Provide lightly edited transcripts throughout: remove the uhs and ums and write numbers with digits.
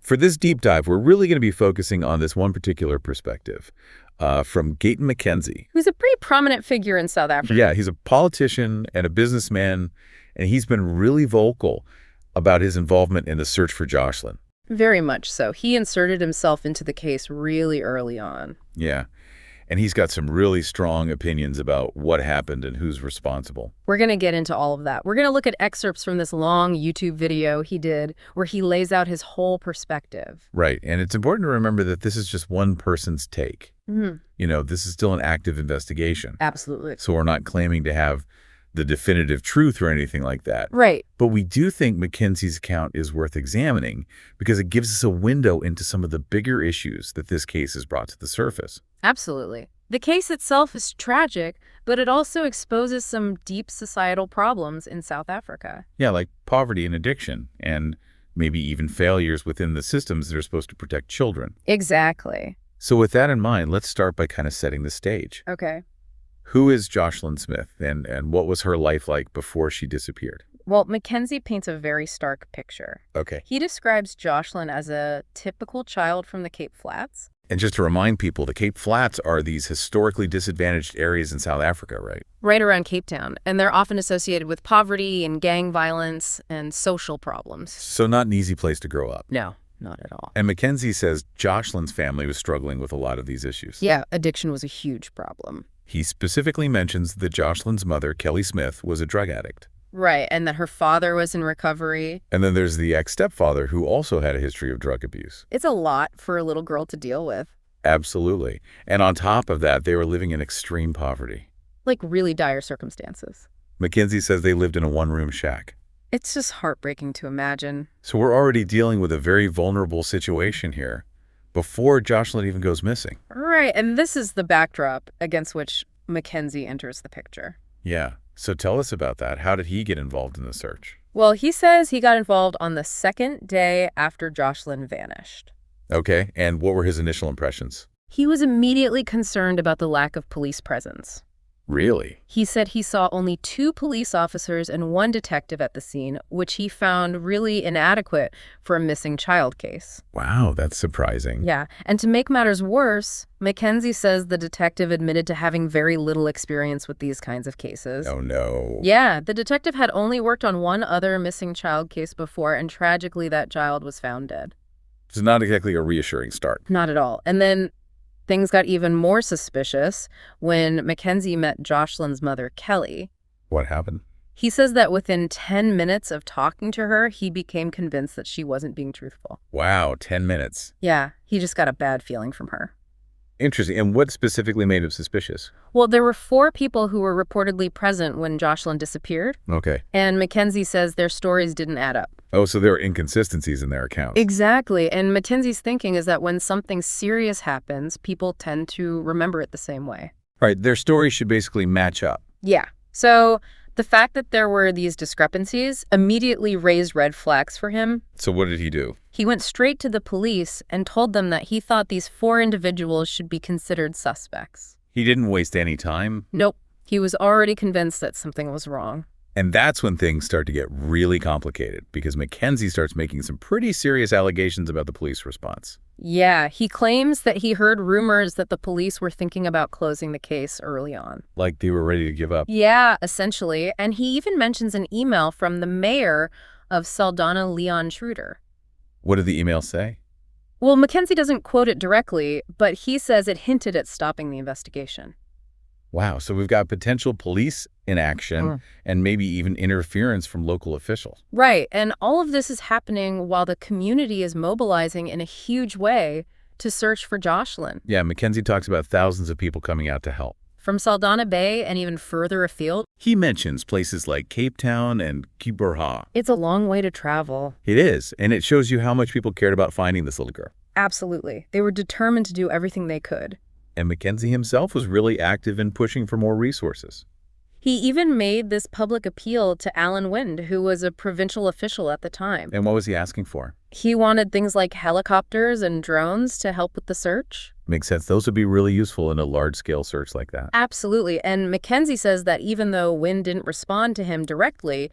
For this deep dive, we're really going to be focusing on this one particular perspective from Gayton McKenzie. Who's a pretty prominent figure in South Africa. Yeah, he's a politician and a businessman, and he's been really vocal about his involvement in the search for Joshlin. Very much so. He inserted himself into the case really early on. Yeah, and he's got some really strong opinions about what happened and who's responsible. We're going to get into all of that. We're going to look at excerpts from this long YouTube video he did where he lays out his whole perspective. Right, and it's important to remember that this is just one person's take. Mm-hmm. You know, this is still an active investigation. Absolutely. So we're not claiming to have the definitive truth or anything like that. Right. But we do think McKenzie's account is worth examining because it gives us a window into some of the bigger issues that this case has brought to the surface. Absolutely. The case itself is tragic, but it also exposes some deep societal problems in South Africa. Yeah, like poverty and addiction, and maybe even failures within the systems that are supposed to protect children. Exactly. So with that in mind, let's start by kind of setting the stage. Okay. Who is Joshlin Smith, and what was her life like before she disappeared? Well, McKenzie paints a very stark picture. Okay. He describes Joshlin as a typical child from the Cape Flats. And just to remind people, the Cape Flats are these historically disadvantaged areas in South Africa, right? Right around Cape Town, and they're often associated with poverty and gang violence and social problems. So not an easy place to grow up. No, not at all. And McKenzie says Joshlin's family was struggling with a lot of these issues. Yeah, addiction was a huge problem. He specifically mentions that Joshlin's mother, Kelly Smith, was a drug addict. Right, and that her father was in recovery. And then there's the ex-stepfather who also had a history of drug abuse. It's a lot for a little girl to deal with. Absolutely. And on top of that, they were living in extreme poverty. Like really dire circumstances. McKenzie says they lived in a one-room shack. It's just heartbreaking to imagine. So we're already dealing with a very vulnerable situation here before Joshlin even goes missing. Right, and this is the backdrop against which McKenzie enters the picture. Yeah. So tell us about that. How did he get involved in the search? Well, he says he got involved on the second day after Joshlin vanished. Okay, and what were his initial impressions? He was immediately concerned about the lack of police presence. Really? He said he saw only 2 police officers and 1 detective at the scene, which he found really inadequate for a missing child case. Wow, that's surprising. Yeah, and to make matters worse, McKenzie says the detective admitted to having very little experience with these kinds of cases. Oh, no. Yeah, the detective had only worked on 1 other missing child case before, and tragically that child was found dead. It's not exactly a reassuring start. Not at all. And then things got even more suspicious when McKenzie met Joshlin's mother, Kelly. What happened? He says that within 10 minutes of talking to her, he became convinced that she wasn't being truthful. Wow, 10 minutes. Yeah, he just got a bad feeling from her. Interesting. And what specifically made him suspicious? Well, there were 4 people who were reportedly present when Joshlin disappeared. Okay. And McKenzie says their stories didn't add up. Oh, so there are inconsistencies in their accounts. Exactly. And McKenzie's thinking is that when something serious happens, people tend to remember it the same way. Right. Their stories should basically match up. Yeah. So the fact that there were these discrepancies immediately raised red flags for him. So what did he do? He went straight to the police and told them that he thought these 4 individuals should be considered suspects. He didn't waste any time? Nope. He was already convinced that something was wrong. And that's when things start to get really complicated because McKenzie starts making some pretty serious allegations about the police response. Yeah, he claims that he heard rumors that the police were thinking about closing the case early on. Like they were ready to give up. Yeah, essentially. And he even mentions an email from the mayor of Saldanha, Leon Schroeder. What did the email say? Well, McKenzie doesn't quote it directly, but he says it hinted at stopping the investigation. Wow, so we've got potential police inaction and maybe even interference from local officials. Right, and all of this is happening while the community is mobilizing in a huge way to search for Joshlin. Yeah, McKenzie talks about thousands of people coming out to help. From Saldanha Bay and even further afield. He mentions places like Cape Town and Kiburha. It's a long way to travel. It is, and it shows you how much people cared about finding this little girl. Absolutely. They were determined to do everything they could. And McKenzie himself was really active in pushing for more resources. He even made this public appeal to Alan Wind, who was a provincial official at the time. And what was he asking for? He wanted things like helicopters and drones to help with the search. Makes sense. Those would be really useful in a large-scale search like that. Absolutely. And McKenzie says that even though Wind didn't respond to him directly,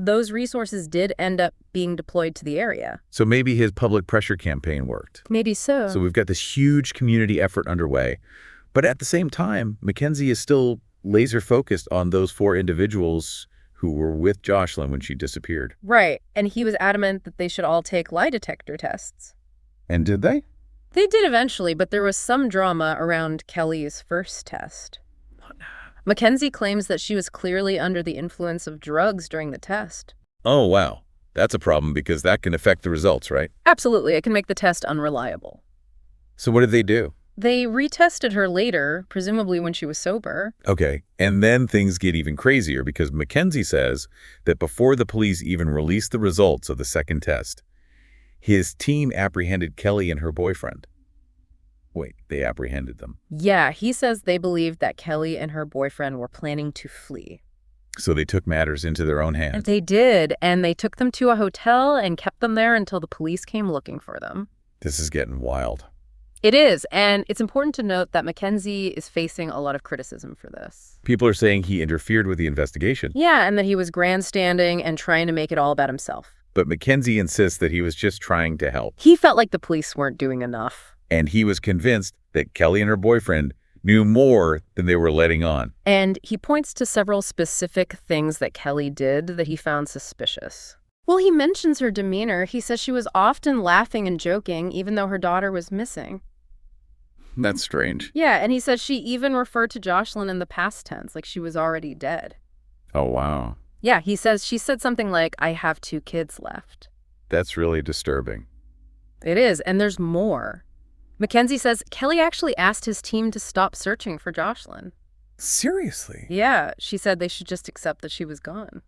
those resources did end up being deployed to the area. So maybe his public pressure campaign worked. Maybe so. So we've got this huge community effort underway. But at the same time, McKenzie is still laser focused on those 4 individuals who were with Joshlin when she disappeared. Right. And he was adamant that they should all take lie detector tests. And did they? They did eventually, but there was some drama around Kelly's first test. McKenzie claims that she was clearly under the influence of drugs during the test. Oh, wow. That's a problem because that can affect the results, right? Absolutely. It can make the test unreliable. So what did they do? They retested her later, presumably when she was sober. Okay, and then things get even crazier because McKenzie says that before the police even released the results of the second test, his team apprehended Kelly and her boyfriend. Wait, they apprehended them. Yeah, he says they believed that Kelly and her boyfriend were planning to flee. So they took matters into their own hands. They did, and they took them to a hotel and kept them there until the police came looking for them. This is getting wild. It is, and it's important to note that McKenzie is facing a lot of criticism for this. People are saying he interfered with the investigation. Yeah, and that he was grandstanding and trying to make it all about himself. But McKenzie insists that he was just trying to help. He felt like the police weren't doing enough. And he was convinced that Kelly and her boyfriend knew more than they were letting on. And he points to several specific things that Kelly did that he found suspicious. Well, he mentions her demeanor. He says she was often laughing and joking, even though her daughter was missing. That's strange. Yeah, and he says she even referred to Joshlin in the past tense, like she was already dead. Oh, wow. Yeah, he says she said something like, "I have 2 kids left." That's really disturbing. It is, and there's more. McKenzie says Kelly actually asked his team to stop searching for Joshlin. Seriously? Yeah, she said they should just accept that she was gone.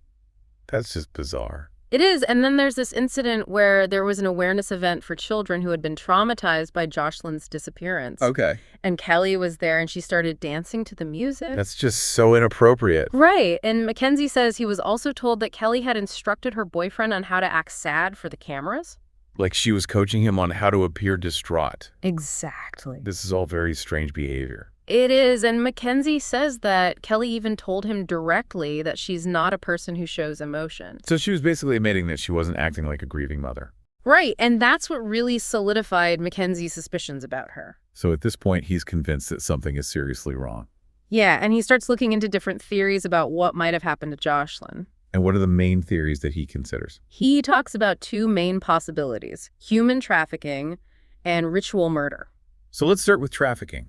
That's just bizarre. It is, and then there's this incident where there was an awareness event for children who had been traumatized by Joshlin's disappearance. Okay. And Kelly was there, and she started dancing to the music. That's just so inappropriate. Right, and McKenzie says he was also told that Kelly had instructed her boyfriend on how to act sad for the cameras. Like she was coaching him on how to appear distraught. Exactly. This is all very strange behavior. It is, and McKenzie says that Kelly even told him directly that she's not a person who shows emotion. So she was basically admitting that she wasn't acting like a grieving mother. Right, and that's what really solidified McKenzie's suspicions about her. So at this point, he's convinced that something is seriously wrong. Yeah, and he starts looking into different theories about what might have happened to Joshlin. And what are the main theories that he considers? He talks about 2 main possibilities: human trafficking and ritual murder. So let's start with trafficking.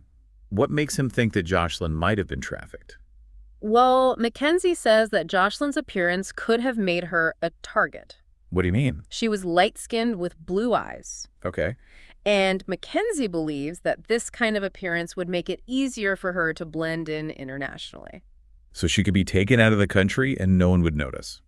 What makes him think that Joshlin might have been trafficked? Well, McKenzie says that Joshlin's appearance could have made her a target. What do you mean? She was light-skinned with blue eyes. Okay. And McKenzie believes that this kind of appearance would make it easier for her to blend in internationally. So she could be taken out of the country and no one would notice.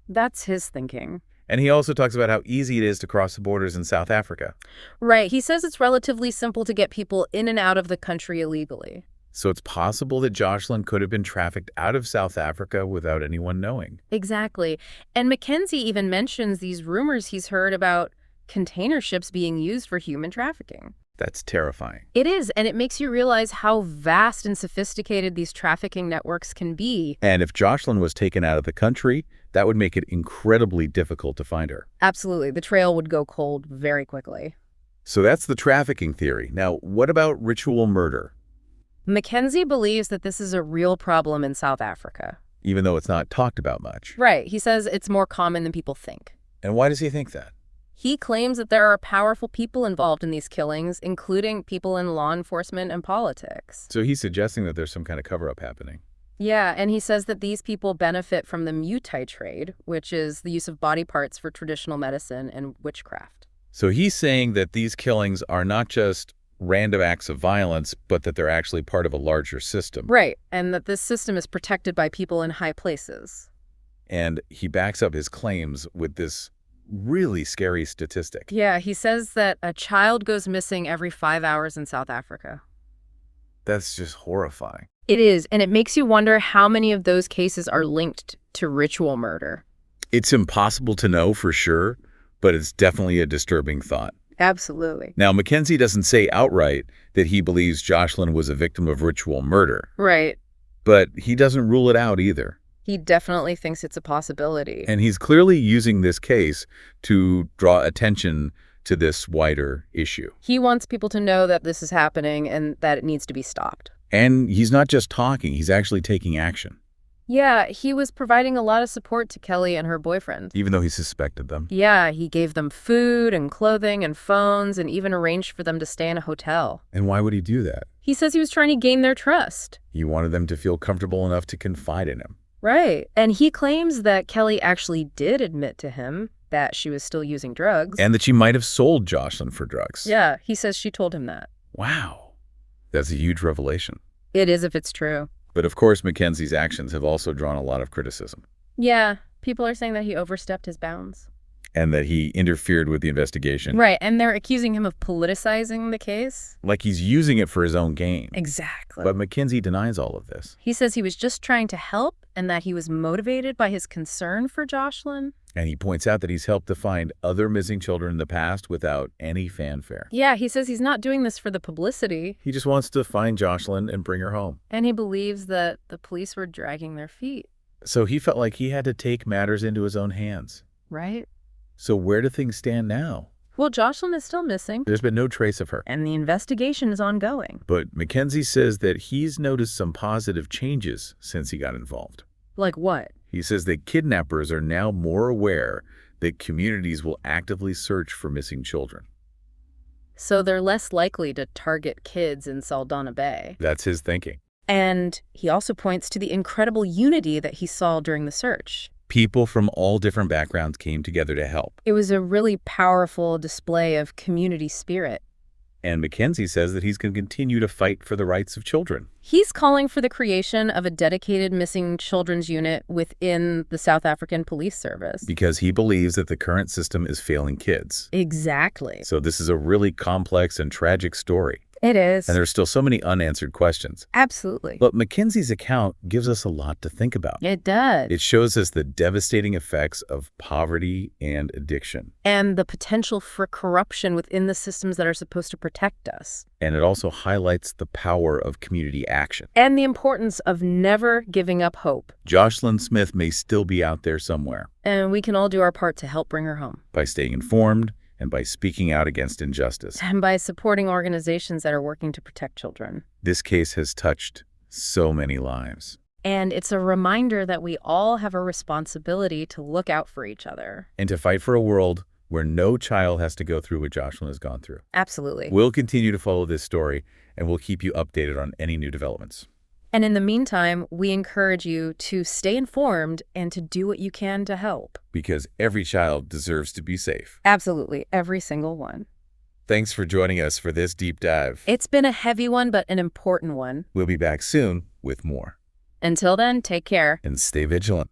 That's his thinking. And he also talks about how easy it is to cross the borders in South Africa. Right. He says it's relatively simple to get people in and out of the country illegally. So it's possible that Joshlin could have been trafficked out of South Africa without anyone knowing. Exactly. And McKenzie even mentions these rumors he's heard about container ships being used for human trafficking. That's terrifying. It is, and it makes you realize how vast and sophisticated these trafficking networks can be. And if Joshlin was taken out of the country, that would make it incredibly difficult to find her. Absolutely. The trail would go cold very quickly. So that's the trafficking theory. Now, what about ritual murder? McKenzie believes that this is a real problem in South Africa. Even though it's not talked about much. Right. He says it's more common than people think. And why does he think that? He claims that there are powerful people involved in these killings, including people in law enforcement and politics. So he's suggesting that there's some kind of cover-up happening. Yeah, and he says that these people benefit from the mutai trade, which is the use of body parts for traditional medicine and witchcraft. So he's saying that these killings are not just random acts of violence, but that they're actually part of a larger system. Right, and that this system is protected by people in high places. And he backs up his claims with this really scary statistic. Yeah, he says that a child goes missing every 5 hours in South Africa. That's just horrifying. It is, and it makes you wonder how many of those cases are linked to ritual murder. It's impossible to know for sure, but it's definitely a disturbing thought. Absolutely. Now, McKenzie doesn't say outright that he believes Joshlin was a victim of ritual murder. Right. But he doesn't rule it out either. He definitely thinks it's a possibility. And he's clearly using this case to draw attention to this wider issue. He wants people to know that this is happening and that it needs to be stopped. And he's not just talking, he's actually taking action. Yeah, he was providing a lot of support to Kelly and her boyfriend. Even though he suspected them. Yeah, he gave them food and clothing and phones and even arranged for them to stay in a hotel. And why would he do that? He says he was trying to gain their trust. He wanted them to feel comfortable enough to confide in him. Right. And he claims that Kelly actually did admit to him that she was still using drugs. And that she might have sold Joshlin for drugs. Yeah, he says she told him that. Wow. That's a huge revelation. It is if it's true. But of course, McKenzie's actions have also drawn a lot of criticism. Yeah, people are saying that he overstepped his bounds. And that he interfered with the investigation. Right, and they're accusing him of politicizing the case. Like he's using it for his own gain. Exactly. But McKenzie denies all of this. He says he was just trying to help and that he was motivated by his concern for Joshlin. And he points out that he's helped to find other missing children in the past without any fanfare. Yeah, he says he's not doing this for the publicity. He just wants to find Joshlin and bring her home. And he believes that the police were dragging their feet. So he felt like he had to take matters into his own hands. Right? So where do things stand now? Well, Joshlin is still missing. There's been no trace of her. And the investigation is ongoing. But McKenzie says that he's noticed some positive changes since he got involved. Like what? He says that kidnappers are now more aware that communities will actively search for missing children. So they're less likely to target kids in Saldanha Bay. That's his thinking. And he also points to the incredible unity that he saw during the search. People from all different backgrounds came together to help. It was a really powerful display of community spirit. And McKenzie says that he's going to continue to fight for the rights of children. He's calling for the creation of a dedicated missing children's unit within the South African Police Service. Because he believes that the current system is failing kids. Exactly. So this is a really complex and tragic story. It is. And there's still so many unanswered questions. Absolutely. But McKenzie's account gives us a lot to think about. It does. It shows us the devastating effects of poverty and addiction. And the potential for corruption within the systems that are supposed to protect us. And it also highlights the power of community action. And the importance of never giving up hope. Joshlin Smith may still be out there somewhere. And we can all do our part to help bring her home. By staying informed and by speaking out against injustice. And by supporting organizations that are working to protect children. This case has touched so many lives. And it's a reminder that we all have a responsibility to look out for each other. And to fight for a world where no child has to go through what Joshlin has gone through. Absolutely. We'll continue to follow this story, and we'll keep you updated on any new developments. And in the meantime, we encourage you to stay informed and to do what you can to help. Because every child deserves to be safe. Absolutely. Every single one. Thanks for joining us for this deep dive. It's been a heavy one, but an important one. We'll be back soon with more. Until then, take care. And stay vigilant.